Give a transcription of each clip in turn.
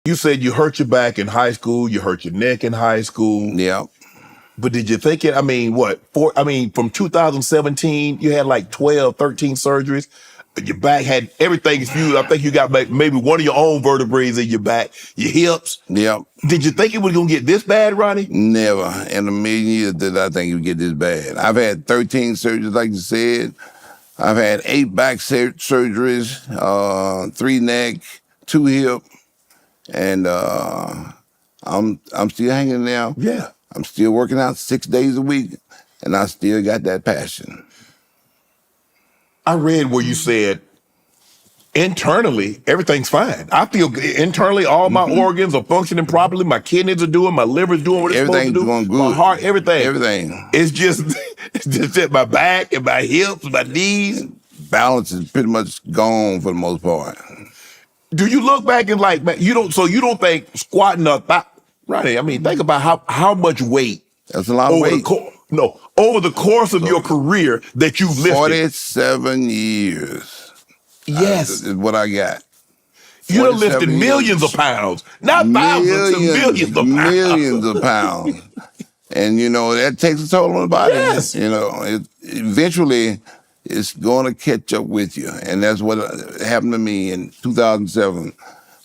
You said you hurt your back in high school, you hurt your neck in high school. Yeah. But did you think it, from 2017, you had like 12, 13 surgeries. Your back had everything fused. I think you got maybe one of your own vertebrae in your back, your hips. Yep. Did you think it was going to get this bad, Ronnie? Never in a million years did I think it would get this bad. I've had 13 surgeries, like you said. I've had 8 back surgeries, 3 neck, 2 hip, and I'm still hanging now. Yeah. I'm still working out 6 days a week, and I still got that passion. I read where you said internally everything's fine. I feel internally all my organs are functioning properly. My kidneys are doing, my liver's doing what it's supposed to do. Everything's going good. My heart, everything. Everything. It's just that my back and my hips, my knees. Balance is pretty much gone for the most part. Do you look back and like, man, you don't think squatting up, Ronnie, think about how much weight. That's a lot of weight. Over the course of your career that you've lifted. 47 years. Yes. Is what I got. You done lifted millions of pounds. Not thousands, millions of pounds. Millions of pounds. And, that takes a toll on the body. Yes. Eventually, it's going to catch up with you. And that's what happened to me in 2007.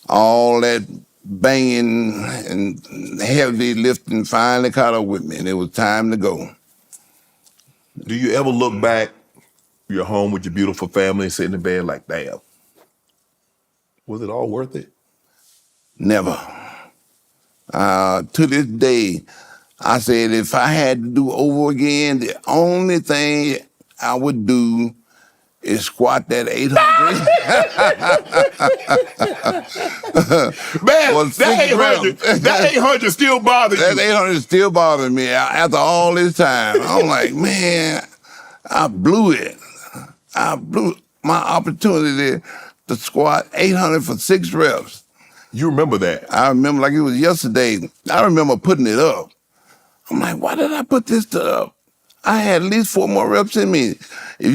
All that banging and heavy lifting finally caught up with me, and it was time to go. Do you ever look back, you're home with your beautiful family, and sitting in bed like, damn, was it all worth it? Never. To this day, I said if I had to do over again, the only thing I would do is squat that 800. Man, that 800 still bothers you. That 800 still bothers me after all this time. I'm like, man, I blew it. I blew my opportunity to squat 800 for 6 reps. You remember that? I remember like it was yesterday. I remember putting it up. I'm like, why did I put this up? I had at least 4 more reps in me. If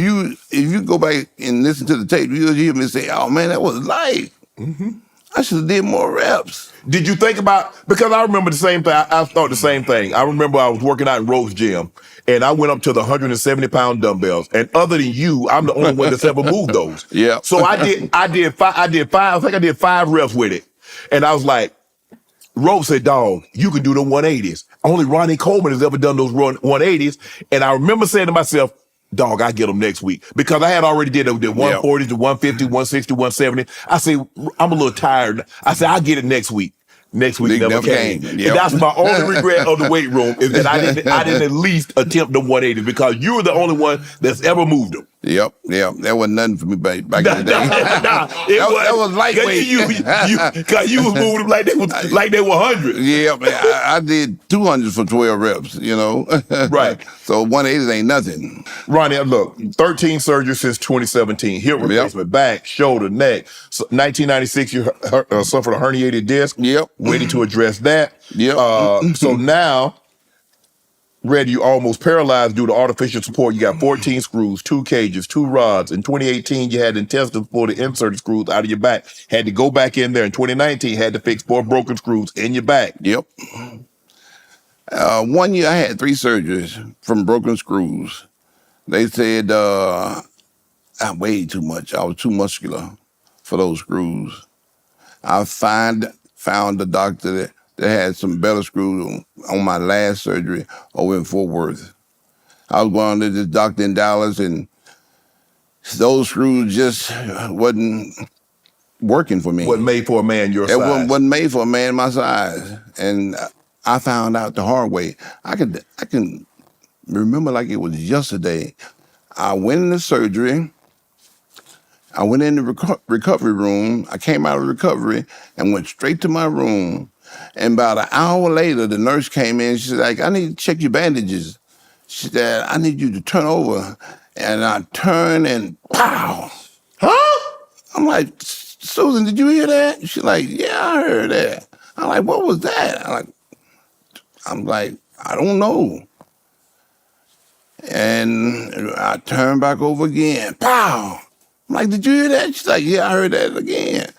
you go back and listen to the tape, you'll hear me say, oh man, that was light. Mm-hmm. I should have did more reps. Did you think about, because I remember the same thing, I thought the same thing. I remember I was working out in Rose Gym, and I went up to the 170-pound dumbbells. And other than you, I'm the only one that's ever moved those. Yeah. So I did 5 reps with it. And I was like, Rose said, dog, you can do the 180s. Only Ronnie Coleman has ever done those 180s. And I remember saying to myself, dog, I get them next week. Because I had already did 140 to 150, 160, 170. I say, I'm a little tired. I said, I'll get it next week. Next week never came. Yep. And that's my only regret of the weight room is that I didn't at least attempt the 180 because you were the only one that's ever moved them. Yep. That wasn't nothing for me back in the day. That was lightweight. Because you was moving them like they were 100. Yeah, man. I did 200 for 12 reps, Right. So 180 ain't nothing. Ronnie, look, 13 surgeries since 2017. Hip replacement, back, shoulder, neck. So 1996, you suffered a herniated disc. Yep. Waiting to address that. Yep. So now, Red, you almost paralyzed due to artificial support. You got 14 screws, 2 cages, 2 rods. In 2018, you had intestines for the inserted screws out of your back. Had to go back in there. In 2019, had to fix 4 broken screws in your back. Yep. 1 year, I had 3 surgeries from broken screws. They said I weighed too much. I was too muscular for those screws. I found a doctor that had some better screws on my last surgery over in Fort Worth. I was going to this doctor in Dallas, and those screws just wasn't working for me. Wasn't made for a man your size. It wasn't made for a man my size. And I found out the hard way. I can remember like it was yesterday. I went into surgery. I went in the recovery room. I came out of recovery and went straight to my room. And about an hour later, the nurse came in. She's like, I need to check your bandages. She said, I need you to turn over. And I turned and pow. Huh? I'm like, Susan, did you hear that? She's like, yeah, I heard that. I'm like, what was that? I'm like, I don't know. And I turned back over again. Pow. I'm like, did you hear that? She's like, yeah, I heard that again.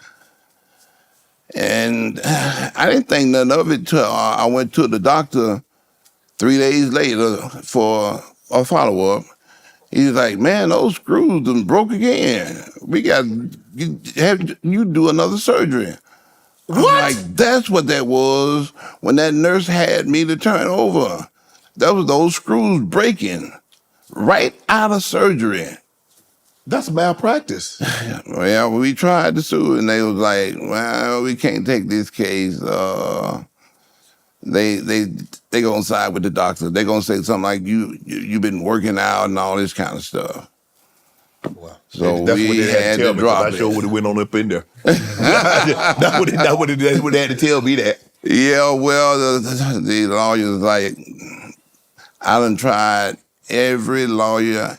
And I didn't think nothing of it till I went to the doctor 3 days later for a follow-up. He's like, man, those screws done broke again. We got have you do another surgery. I'm like, What? that's what that was when that nurse had me to turn over. That was those screws breaking right out of surgery. That's malpractice. Well, we tried to sue, and they was like, well, we can't take this case. They gonna side with the doctor. They gonna say something like you've been working out and all this kind of stuff. Wow. So That's we what they had to tell me, drop because I sure it. would have went on up in there. That's what they had to tell me that. Yeah, well, the lawyer's like, I done tried every lawyer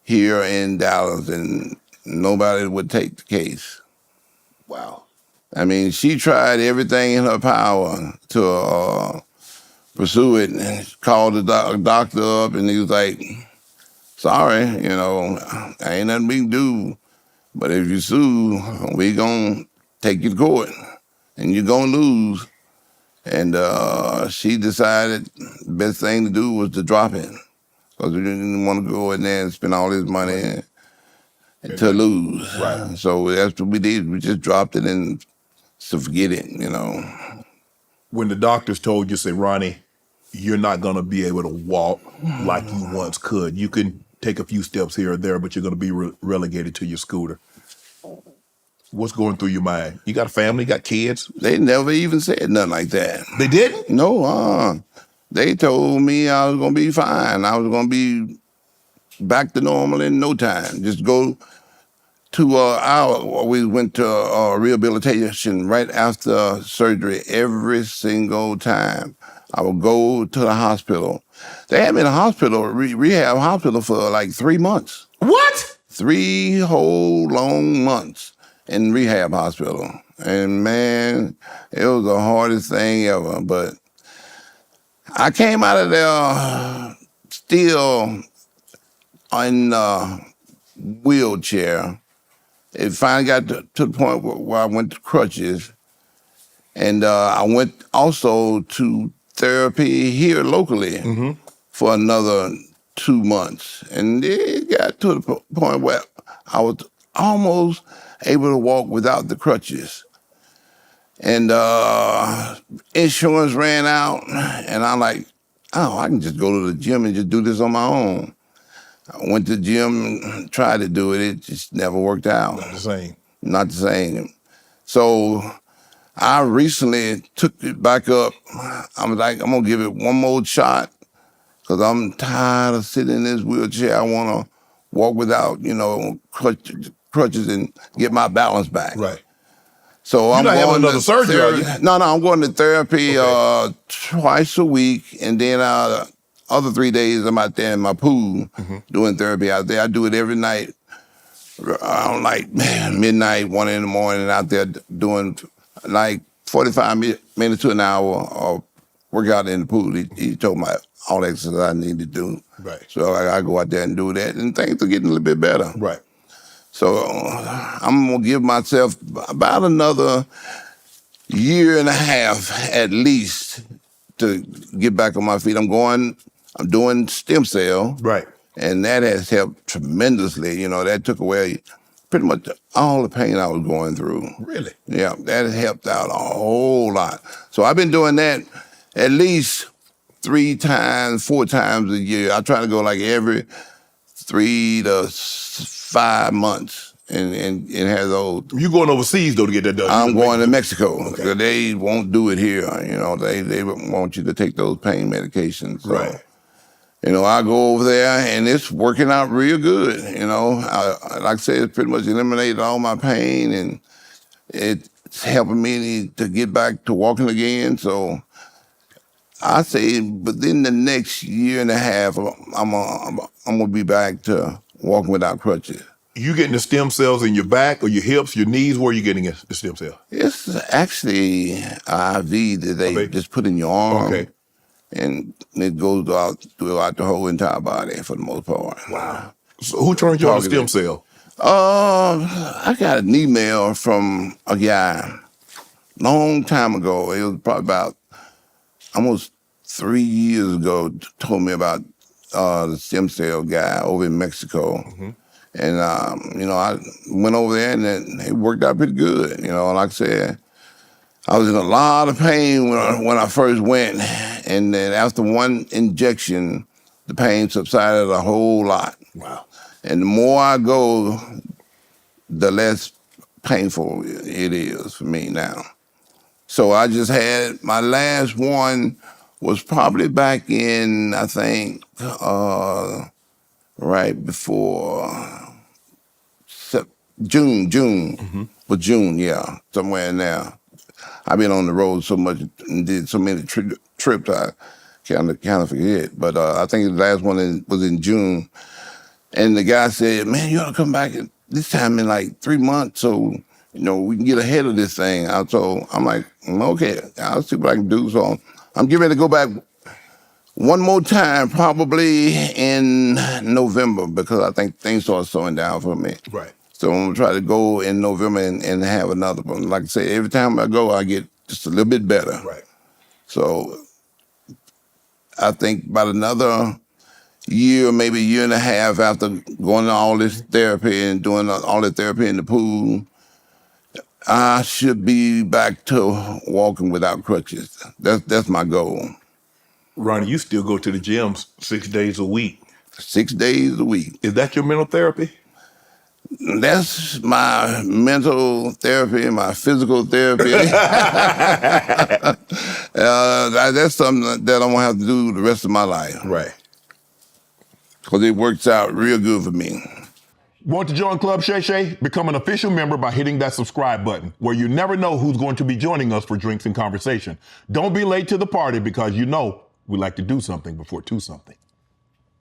here in Dallas, and nobody would take the case. Wow. I mean, she tried everything in her power to pursue it, and called the doctor up, and he was like, sorry, ain't nothing we can do, but if you sue, we gonna take you to court, and you're gonna lose. And she decided the best thing to do was to drop it, because we didn't want to go in there and spend all this money to lose. Right. So that's what we did. We just dropped it and to forget it, When the doctors told you, say, Ronnie, you're not going to be able to walk like you once could. You can take a few steps here or there, but you're going to be relegated to your scooter. What's going through your mind? You got a family, got kids? They never even said nothing like that. They didn't? No, they told me I was gonna be fine. I was gonna be back to normal in no time. Just go to we went to rehabilitation right after surgery every single time. I would go to the hospital. They had me in a hospital, rehab hospital, for like 3 months. What? 3 whole long months in rehab hospital. And man, it was the hardest thing ever. But I came out of there still in a wheelchair. It finally got to the point where I went to crutches. And I went also to therapy here locally for another 2 months. And it got to the point where I was almost able to walk without the crutches. And insurance ran out, and I'm like, oh, I can just go to the gym and just do this on my own. I went to the gym and tried to do it. It just never worked out. Not the same. Not the same. So I recently took it back up. I was like, I'm going to give it one more shot, because I'm tired of sitting in this wheelchair. I want to walk without, crutches and get my balance back. Right. So I'm not having going another to surgery, are you? No, I'm going to therapy twice a week, and then other 3 days I'm out there in my pool doing therapy out there. I do it every night around like midnight, 1 in the morning, out there doing like 45 minutes to an hour of workout in the pool. He told me all the exercise I need to do. Right. So I go out there and do that, and things are getting a little bit better. Right. So I'm going to give myself about another 1.5 years at least to get back on my feet. I'm doing stem cell. Right. And that has helped tremendously. That took away pretty much all the pain I was going through. Really? Yeah, that has helped out a whole lot. So I've been doing that at least 3 times, 4 times a year. I try to go like every 3 to 5 months, and it has those. You going overseas though to get that done? I'm going to Mexico. Okay. They won't do it here. They want you to take those pain medications. So, Right. I go over there, and it's working out real good. Like I said, it's pretty much eliminated all my pain, and it's helping me to get back to walking again. So I say within the next 1.5 years, I'm gonna be back to walking without crutches. You getting the stem cells in your back or your hips, your knees? Where are you getting the stem cell? It's actually an IV that they just put in your arm. Okay. And it goes out throughout the whole entire body for the most part. Wow. So who turned you on the stem cell? I got an email from a guy long time ago. It was probably about almost 3 years ago. Told me about the stem cell guy over in Mexico. And, I went over there and it worked out pretty good. Like I said, I was in a lot of pain when I first went. And then after one injection, the pain subsided a whole lot. Wow. And the more I go, the less painful it is for me now. So I just had, my last one was probably back in, I think, right before June, yeah, somewhere in there. I've been on the road so much and did so many trips, I kind of forget. But I think the last one was in June. And the guy said, man, you ought to come back this time in like 3 months so, we can get ahead of this thing. So I'm like, okay, I'll see what I can do. So I'm getting ready to go back one more time, probably in November, because I think things start slowing down for me. Right. So I'm gonna try to go in November and have another one. Like I say, every time I go, I get just a little bit better. Right. So I think about another year, maybe a year and a half after going to all this therapy and doing all the therapy in the pool, I should be back to walking without crutches. That's my goal. Ronnie, you still go to the gym 6 days a week. 6 days a week. Is that your mental therapy? That's my mental therapy, my physical therapy. That's something that I'm gonna have to do the rest of my life. Right. Because it works out real good for me. Want to join Club Shay Shay? Become an official member by hitting that subscribe button, where you never know who's going to be joining us for drinks and conversation. Don't be late to the party, because we like to do something before 2 something.